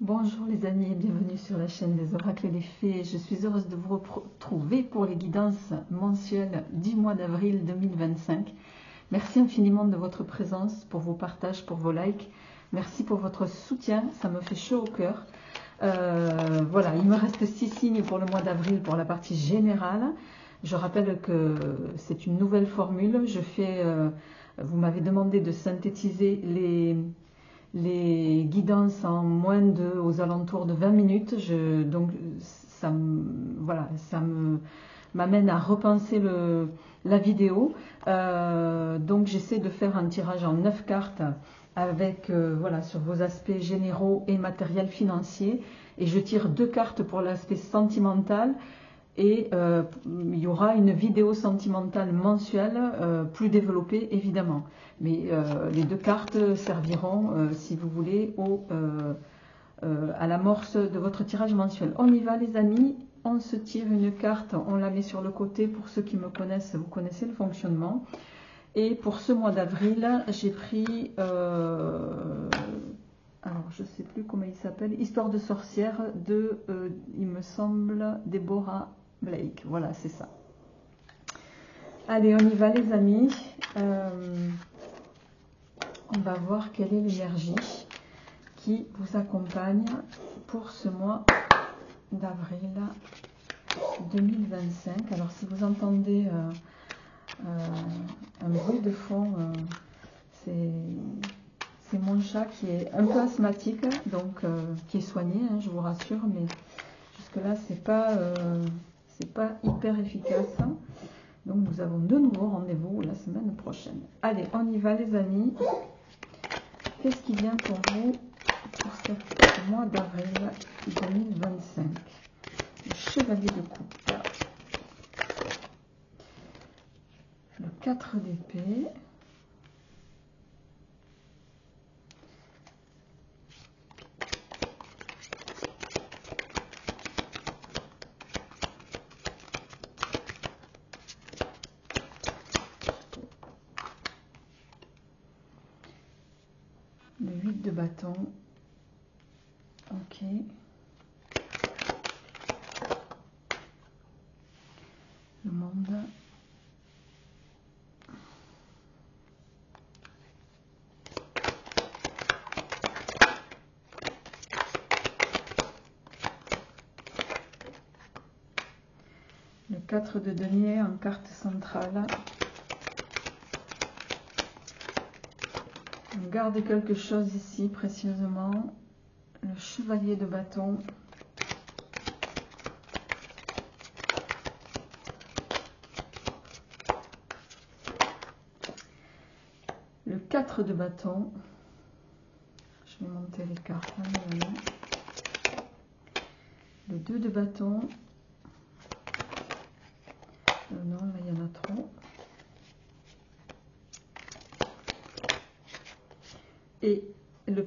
Bonjour les amis et bienvenue sur la chaîne des oracles et des fées. Je suis heureuse de vous retrouver pour les guidances mensuelles du mois d'avril 2025. Merci infiniment de votre présence, pour vos partages, pour vos likes. Merci pour votre soutien, ça me fait chaud au cœur. Voilà, il me reste 6 signes pour le mois d'avril pour la partie générale. Je rappelle que c'est une nouvelle formule. Vous m'avez demandé de synthétiser les guidances en aux alentours de 20 minutes. Donc voilà, ça m'amène à repenser la vidéo. Donc j'essaie de faire un tirage en 9 cartes avec voilà, sur vos aspects généraux et matériels financiers. Et je tire 2 cartes pour l'aspect sentimental. Et il y aura une vidéo sentimentale mensuelle plus développée évidemment. Mais les 2 cartes serviront, si vous voulez, à l'amorce de votre tirage mensuel. On y va les amis, on se tire une carte, on la met sur le côté. Pour ceux qui me connaissent, vous connaissez le fonctionnement. Et pour ce mois d'avril, j'ai pris, alors je ne sais plus comment il s'appelle, Histoire de sorcière de, il me semble, Deborah Blake. Voilà, c'est ça. Allez, on y va les amis. On va voir quelle est l'énergie qui vous accompagne pour ce mois d'avril 2025. Alors si vous entendez un bruit de fond, c'est mon chat qui est un peu asthmatique, donc qui est soigné, hein, je vous rassure, mais jusque là c'est pas hyper efficace. Donc nous avons de nouveaux rendez-vous la semaine prochaine. Allez, on y va les amis. Qu'est-ce qui vient pour vous pour ce mois d'avril 2025? Le chevalier de coupe, le 4 d'épée, le 8 de bâton, ok, le monde, le 4 de denier en carte centrale. On garde quelque chose ici précieusement, le chevalier de bâton, le 4 de bâton, je vais monter les cartes, le 2 de bâton, non là il y en a trop, et le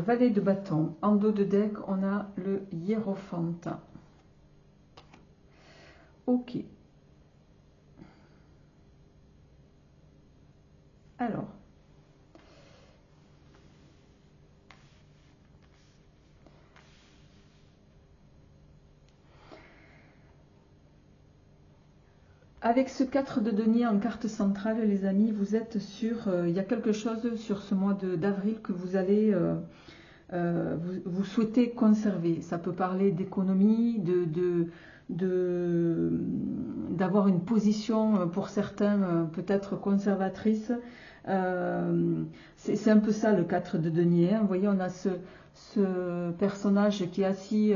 valet de bâton. En dos de deck, on a le hiérophante. Ok. Alors. Avec ce 4 de denier en carte centrale, les amis, vous êtes sur... il y a quelque chose sur ce mois d'avril que vous allez... vous souhaitez conserver. Ça peut parler d'économie, d'avoir une position pour certains peut-être conservatrice. C'est un peu ça le 4 de denier. Hein. Vous voyez, on a ce personnage qui est assis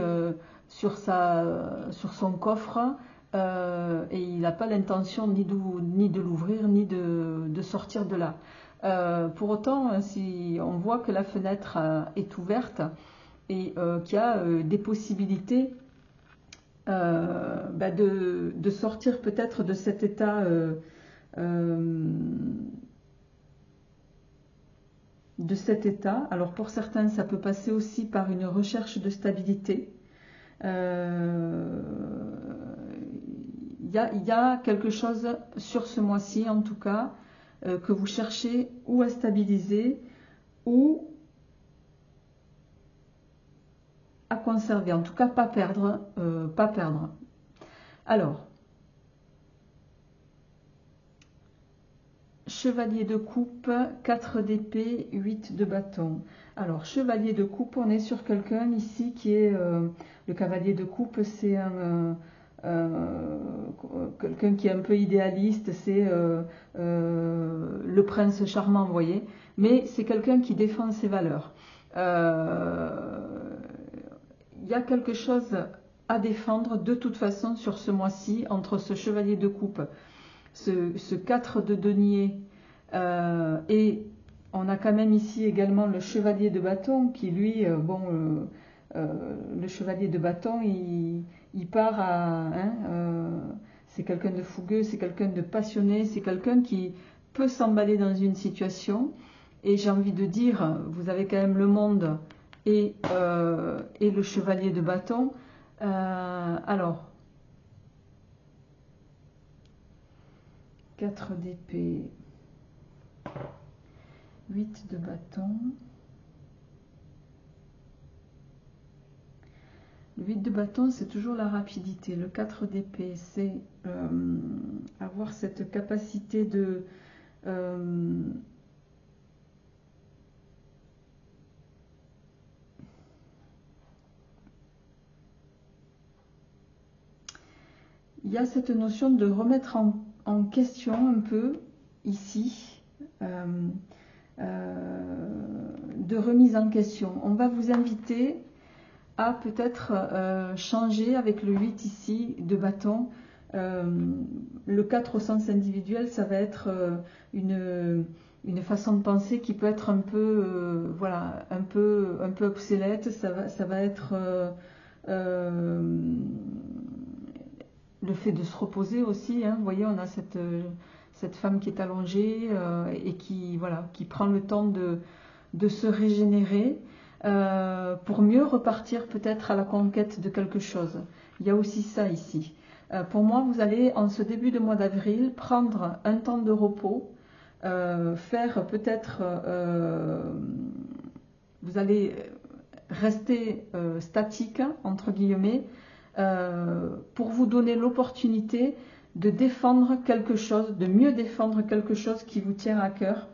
sur son coffre et il n'a pas l'intention ni de l'ouvrir ni de sortir de là. Pour autant, si on voit que la fenêtre est ouverte et qu'il y a des possibilités de sortir peut-être de cet état alors pour certains, ça peut passer aussi par une recherche de stabilité. Il y a quelque chose sur ce mois-ci, en tout cas, que vous cherchez ou à stabiliser ou conserver, en tout cas pas perdre, pas perdre. Alors, chevalier de coupe, 4 d'épée, 8 de bâton. Alors, chevalier de coupe, on est sur quelqu'un ici qui est... le cavalier de coupe, c'est quelqu'un qui est un peu idéaliste, c'est le prince charmant, vous voyez. Mais c'est quelqu'un qui défend ses valeurs. Il y a quelque chose à défendre de toute façon sur ce mois-ci entre ce chevalier de coupe, ce 4 de denier et on a quand même ici également le chevalier de bâton qui lui, le chevalier de bâton il part à... c'est quelqu'un de fougueux, c'est quelqu'un de passionné, c'est quelqu'un qui peut s'emballer dans une situation et j'ai envie de dire, vous avez quand même le monde et le chevalier de bâton. Alors, 4 d'épée, 8 de bâton. Le 8 de bâton, c'est toujours la rapidité. Le 4 d'épée, c'est avoir cette capacité de... il y a cette notion de remettre en question un peu, ici, de remise en question. On va vous inviter à peut-être changer avec le 8 ici de bâton. Le 4 au sens individuel, ça va être une façon de penser qui peut être un peu, voilà, un peu obsolète. Ça va être le fait de se reposer aussi. Hein. Vous voyez, on a cette femme qui est allongée et qui, voilà, qui prend le temps de se régénérer. Pour mieux repartir peut-être à la conquête de quelque chose. Il y a aussi ça ici. Pour moi, vous allez, en ce début de mois d'avril, prendre un temps de repos, faire peut-être... vous allez rester statique, entre guillemets, pour vous donner l'opportunité de défendre quelque chose, de mieux défendre quelque chose qui vous tient à cœur,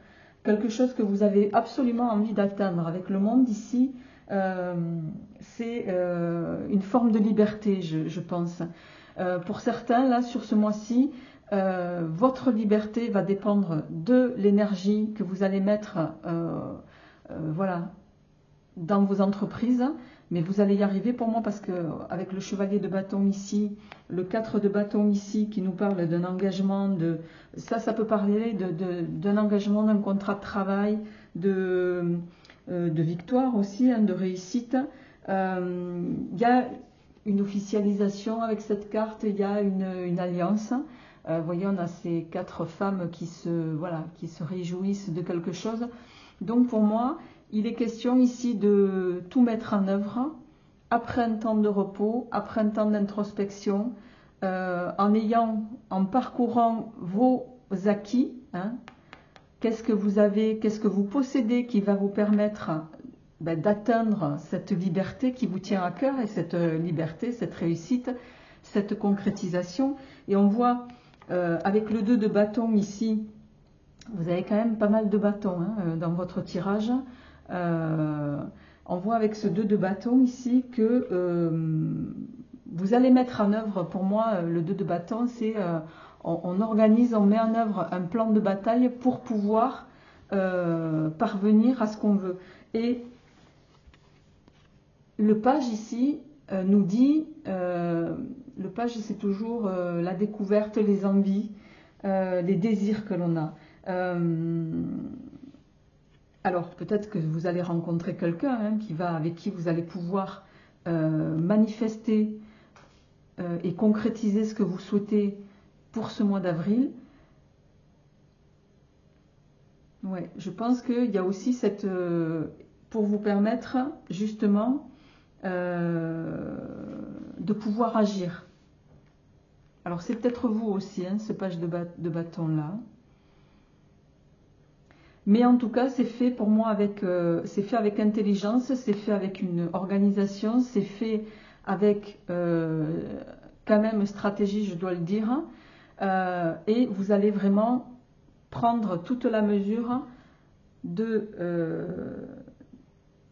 quelque chose que vous avez absolument envie d'atteindre. Avec le monde ici, c'est une forme de liberté, je pense. Pour certains, là, sur ce mois-ci, votre liberté va dépendre de l'énergie que vous allez mettre voilà, dans vos entreprises. Mais vous allez y arriver pour moi parce que avec le chevalier de bâton ici, le 4 de bâton ici qui nous parle d'un engagement, ça peut parler d'un engagement, d'un contrat de travail, de victoire aussi, hein, de réussite. Il y a une officialisation avec cette carte, il y a une alliance. Vous voyez, on a ces 4 femmes qui se réjouissent de quelque chose. Donc pour moi, il est question ici de tout mettre en œuvre après un temps de repos, après un temps d'introspection, en parcourant vos acquis. Hein, qu'est-ce que vous avez, qu'est-ce que vous possédez qui va vous permettre d'atteindre cette liberté qui vous tient à cœur et cette liberté, cette réussite, cette concrétisation. Et on voit avec le 2 de bâton ici, vous avez quand même pas mal de bâtons hein, dans votre tirage. On voit avec ce 2 de bâton ici que vous allez mettre en œuvre, pour moi, le 2 de bâton, c'est on organise, on met en œuvre un plan de bataille pour pouvoir parvenir à ce qu'on veut. Et le page ici nous dit, le page c'est toujours la découverte, les envies, les désirs que l'on a. Alors peut-être que vous allez rencontrer quelqu'un hein, avec qui vous allez pouvoir manifester et concrétiser ce que vous souhaitez pour ce mois d'avril. Ouais, je pense qu'il y a aussi cette... pour vous permettre justement de pouvoir agir. Alors c'est peut-être vous aussi, hein, ce page de bâton là. Mais en tout cas, c'est fait pour moi c'est fait avec intelligence, c'est fait avec une organisation, c'est fait avec quand même stratégie, je dois le dire. Et vous allez vraiment prendre toute la mesure de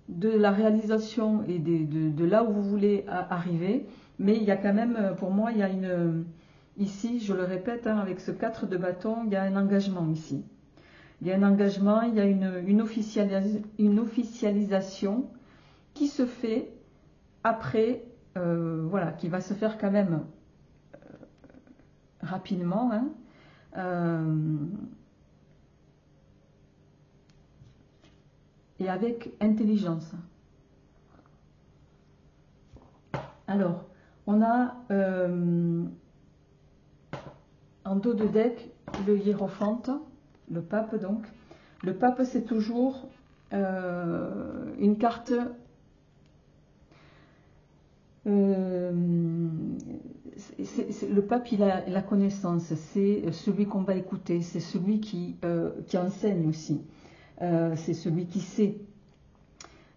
la réalisation et de là où vous voulez arriver. Mais il y a quand même, pour moi, il y a ici, je le répète, hein, avec ce 4 de bâton, il y a un engagement ici. Il y a un engagement, il y a une officialisation qui se fait après, voilà, qui va se faire quand même rapidement, hein, et avec intelligence. Alors, on a en dos de deck le hiérophante, le pape donc. Le pape, c'est toujours une carte le pape, il a la connaissance, c'est celui qu'on va écouter, c'est celui qui enseigne aussi, c'est celui qui sait.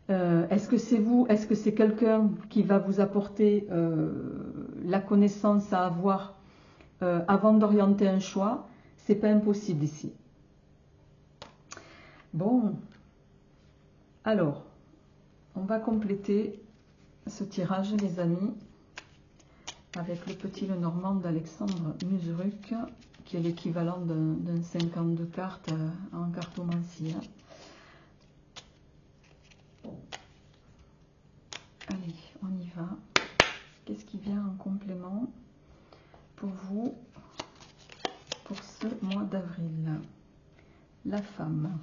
Est-ce que c'est vous, est-ce que c'est quelqu'un qui va vous apporter la connaissance à avoir avant d'orienter un choix? C'est pas impossible ici. Bon, alors, on va compléter ce tirage, les amis, avec le petit Lenormand d'Alexandre Museruk, qui est l'équivalent d'un 52 cartes en cartomancie. Allez, on y va. Qu'est-ce qui vient en complément pour vous pour ce mois d'avril? La femme.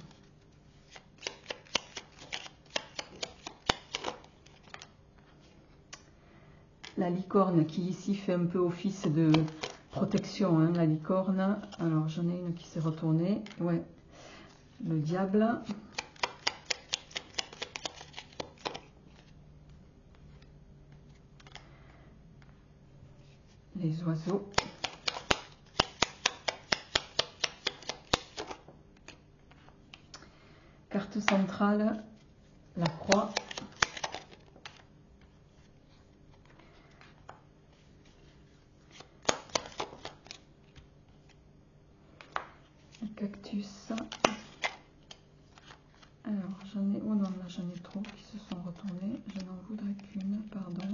La licorne qui ici fait un peu office de protection, hein, la licorne. Alors j'en ai une qui s'est retournée. Ouais. Le diable. Les oiseaux. Carte centrale, la croix. Le cactus. Alors, j'en ai... Oh non, là j'en ai trop qui se sont retournés. Je n'en voudrais qu'une, pardon.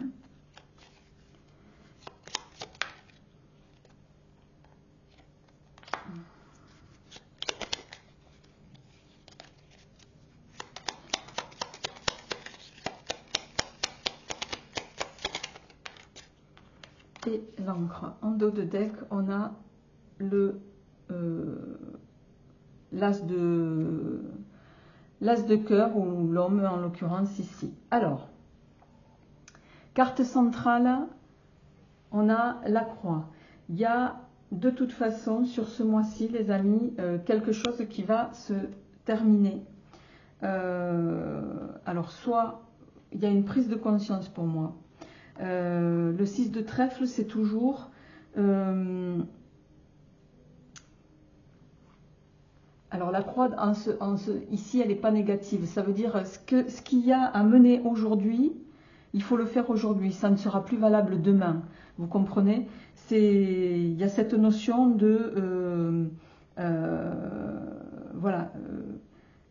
Et l'encre. En dos de deck, on a le l'as de cœur, ou l'homme en l'occurrence ici. Alors, carte centrale, on a la croix. Il y a de toute façon sur ce mois-ci, les amis, quelque chose qui va se terminer. Alors, soit il y a une prise de conscience pour moi. Le 6 de trèfle, c'est toujours alors la croix ici elle n'est pas négative, ça veut dire ce qu'il y a à mener aujourd'hui, il faut le faire aujourd'hui, ça ne sera plus valable demain, vous comprenez? Il y a cette notion de voilà,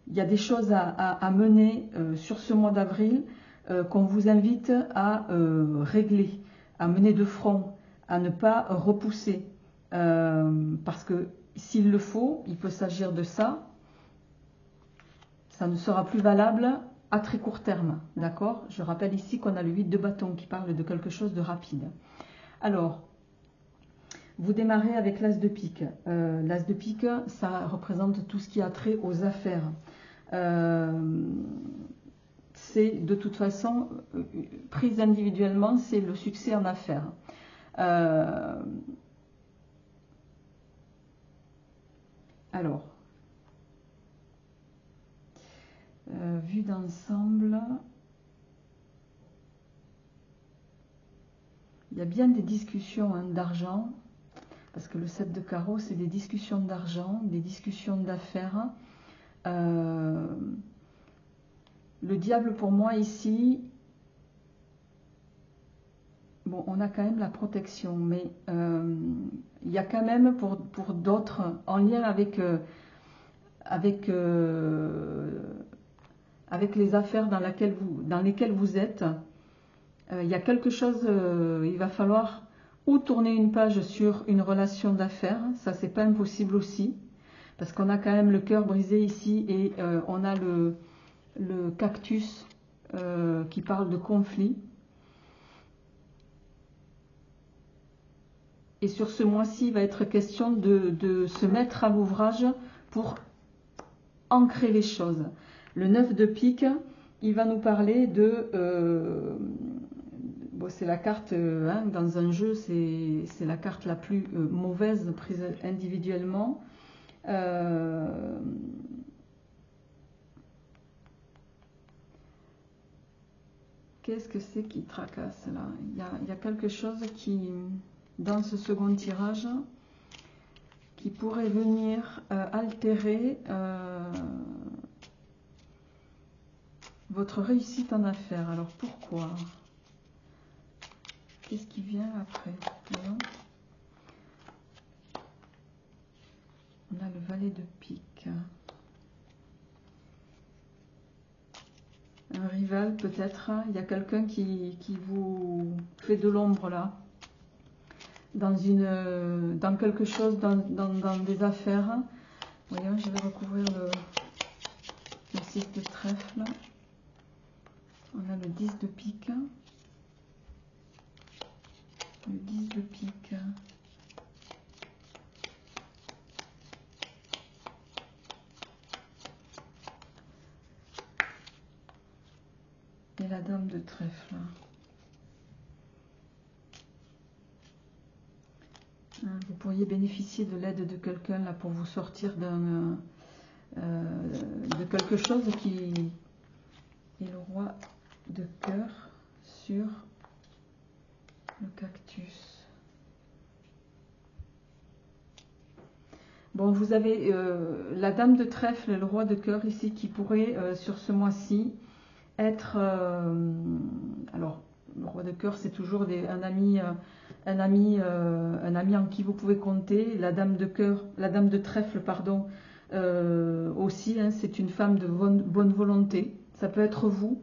il y a des choses à mener sur ce mois d'avril qu'on vous invite à régler, à mener de front, à ne pas repousser. Parce que s'il le faut, il peut s'agir de ça. Ça ne sera plus valable à très court terme. D'accord? Je rappelle ici qu'on a le 8 de bâton qui parle de quelque chose de rapide. Alors, vous démarrez avec l'as de pique. L'as de pique, ça représente tout ce qui a trait aux affaires. C'est de toute façon, prise individuellement, c'est le succès en affaires. Alors, vue d'ensemble, il y a bien des discussions hein, d'argent, parce que le 7 de carreau, c'est des discussions d'argent, des discussions d'affaires. Le diable pour moi ici, bon, on a quand même la protection, mais il y a quand même pour d'autres, en lien avec, avec les affaires dans lesquelles vous êtes, il y a quelque chose, il va falloir ou tourner une page sur une relation d'affaires, ça c'est pas impossible aussi, parce qu'on a quand même le cœur brisé ici et on a le cactus qui parle de conflit. Et sur ce mois-ci, il va être question de se mettre à l'ouvrage pour ancrer les choses. Le 9 de pique, il va nous parler de... bon, c'est la carte, hein, dans un jeu, c'est la carte la plus mauvaise prise individuellement. Qu'est-ce que c'est qui tracasse là? Il y a quelque chose qui, dans ce second tirage, qui pourrait venir altérer votre réussite en affaires. Alors pourquoi? Qu'est-ce qui vient après? Voyons. On a le valet de pique. Un rival peut-être. Il y a quelqu'un qui vous fait de l'ombre là. Dans quelque chose, dans des affaires. Voyons, je vais recouvrir le 6 de trèfle. On a le 10 de pique. Le 10 de pique. Et la dame de trèfle. Vous pourriez bénéficier de l'aide de quelqu'un là pour vous sortir de quelque chose qui est le roi de cœur sur le cactus. Bon, vous avez la dame de trèfle et le roi de cœur ici qui pourrait sur ce mois-ci être... alors, le roi de cœur, c'est toujours un ami en qui vous pouvez compter. La dame de cœur, la dame de trèfle, pardon, aussi, hein, c'est une femme de bonne volonté. Ça peut être vous.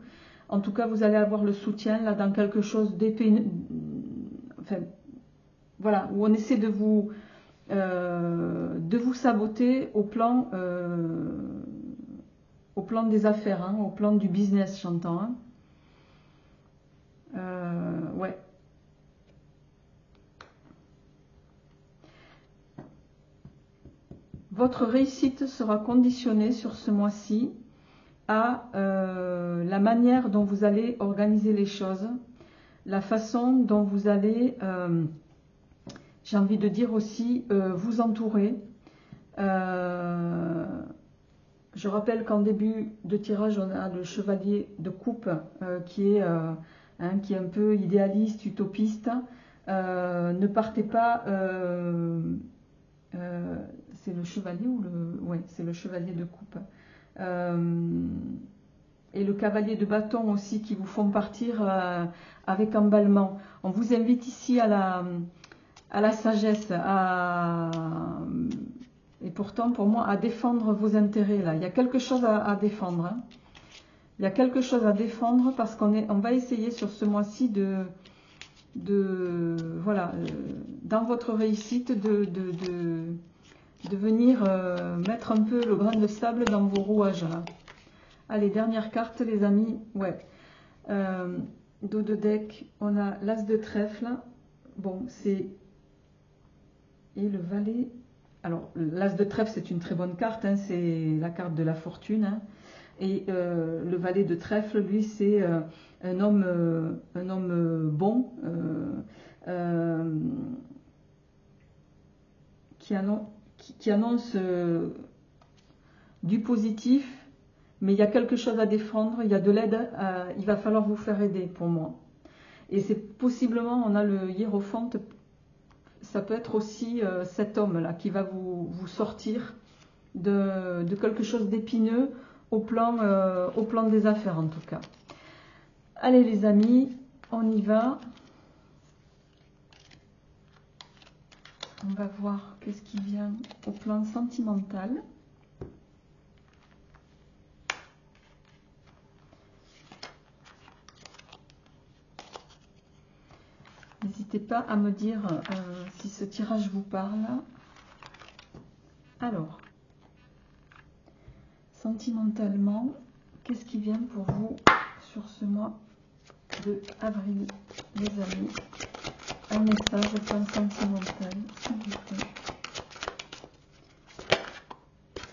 En tout cas, vous allez avoir le soutien là dans quelque chose d'épais. Enfin, voilà, où on essaie de vous saboter au plan des affaires, hein, au plan du business, j'entends. Hein. Ouais. Votre réussite sera conditionnée sur ce mois-ci à la manière dont vous allez organiser les choses, la façon dont vous allez, j'ai envie de dire aussi, vous entourer. Je rappelle qu'en début de tirage, on a le chevalier de coupe qui est un peu idéaliste, utopiste. Ne partez pas... c'est le chevalier ou le... Ouais, c'est le chevalier de coupe. Et le cavalier de bâton aussi qui vous font partir avec emballement. On vous invite ici à la sagesse, et pourtant pour moi à défendre vos intérêts là. Il y a quelque chose à défendre. Hein. Il y a quelque chose à défendre parce on va essayer sur ce mois-ci voilà, dans votre réussite de venir mettre un peu le grain de sable dans vos rouages là. Allez, dernière carte les amis. Ouais. Dos de deck, on a l'as de trèfle. Bon, c'est... Et le valet... Alors, l'as de trèfle, c'est une très bonne carte. Hein, c'est la carte de la fortune. Hein. Et le valet de trèfle, lui, c'est un homme bon qui annonce du positif. Mais il y a quelque chose à défendre, il y a de l'aide, il va falloir vous faire aider pour moi. Et c'est possiblement, on a le hiérophante, ça peut être aussi cet homme-là qui va vous sortir de quelque chose d'épineux au plan des affaires en tout cas. Allez les amis, on y va. On va voir qu'est-ce qui vient au plan sentimental. N'hésitez pas à me dire si ce tirage vous parle. Alors, sentimentalement, qu'est-ce qui vient pour vous sur ce mois de avril, les amis? Un message au plan sentimental, s'il vous plaît.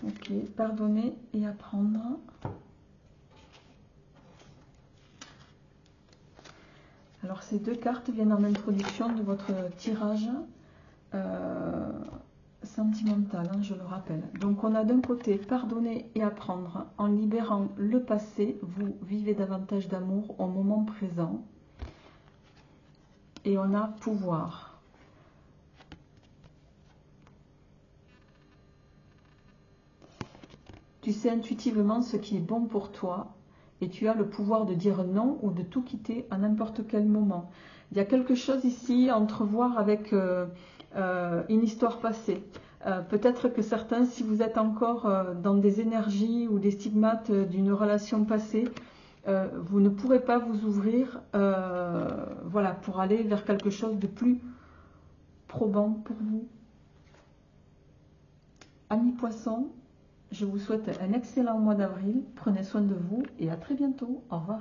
Ok, pardonner et apprendre. Alors ces deux cartes viennent en introduction de votre tirage sentimental, hein, je le rappelle. Donc on a d'un côté pardonner et apprendre. En libérant le passé, vous vivez davantage d'amour au moment présent. Et on a pouvoir. Tu sais intuitivement ce qui est bon pour toi. Et tu as le pouvoir de dire non ou de tout quitter à n'importe quel moment. Il y a quelque chose ici à entrevoir avec une histoire passée. Peut-être que certains, si vous êtes encore dans des énergies ou des stigmates d'une relation passée, vous ne pourrez pas vous ouvrir voilà, pour aller vers quelque chose de plus probant pour vous. Amis poissons, je vous souhaite un excellent mois d'avril. Prenez soin de vous et à très bientôt. Au revoir.